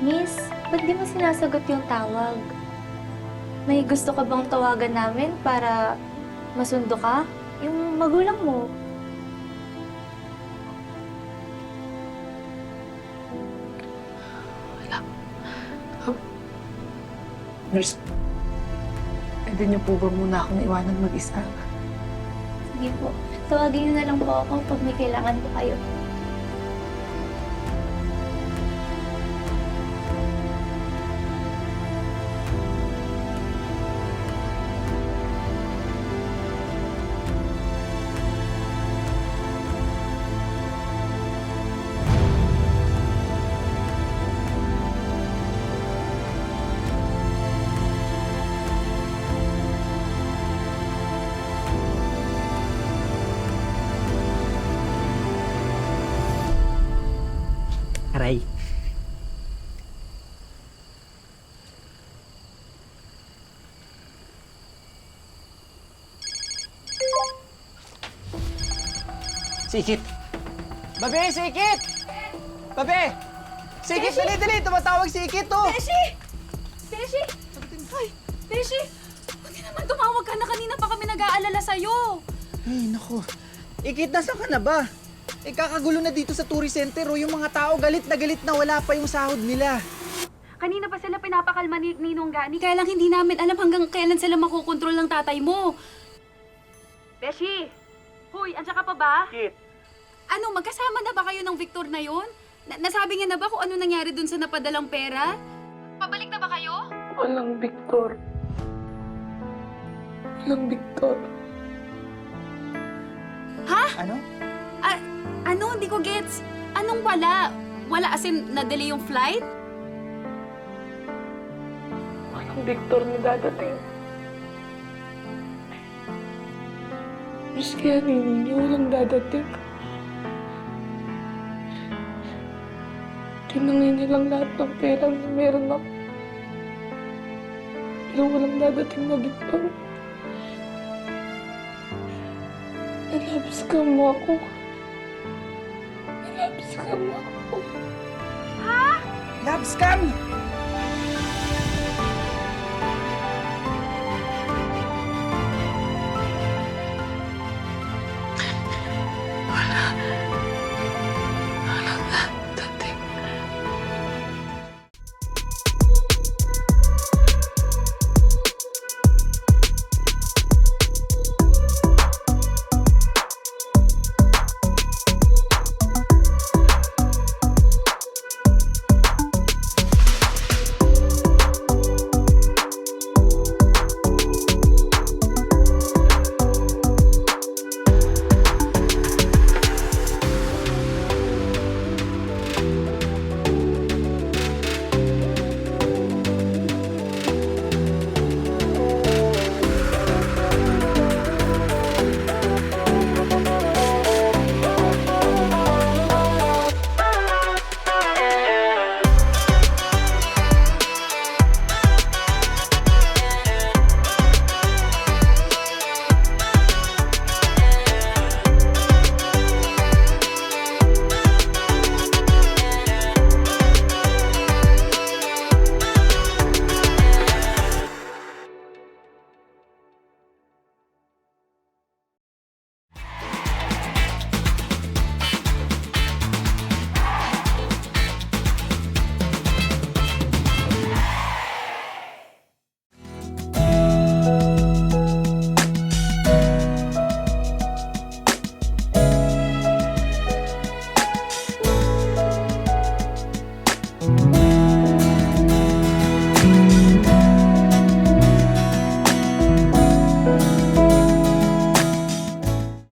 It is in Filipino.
Miss, ba't di mo sinasagot yung tawag? May gusto ka bang tawagan namin para masundo ka? Yung magulang mo. Nurse, pwede niyo po ba muna akong iwanan mag-isa? Sige po, tawagin niyo na lang po ako pag may kailangan po kayo. Aray. Sikit! Babe, Sikit! Babe! Sikit, dali, dali! Tumatawag Sikit, oh! Beshi! Beshi! Ay, Beshi! Buti naman tumawag ka na, kanina pa kami nag-aalala sa'yo. Ay, naku. Ikit, nasaan ka na ba? Kakagulo na dito sa tourist center, oh. Yung mga tao galit na wala pa yung sahod nila. Kanina pa sila pinapakalma ni Ninong Gani, kaya lang hindi namin alam hanggang kailan sila makokontrol ng tatay mo. Beshi! Hoy, andiyan ka pa ba? Sikit. Ano, magkasama na ba kayo ng Victor na yun? Nasabi niya na ba kung ano nangyari dun sa napadalang pera? Pabalik na ba kayo? Walang Victor. Walang Victor. Ha? Ano? Ano? Hindi ko gets. Anong wala? Wala as in, na-delay yung flight? Walang Victor na dadating. Miss kaya ninyo, walang dadating. Tinangin niya lang lahat ng pera na meron ako. Pero walang dadating na Victor. Nalabas ka mo ako. Nalabas ka mo ako. Love scam!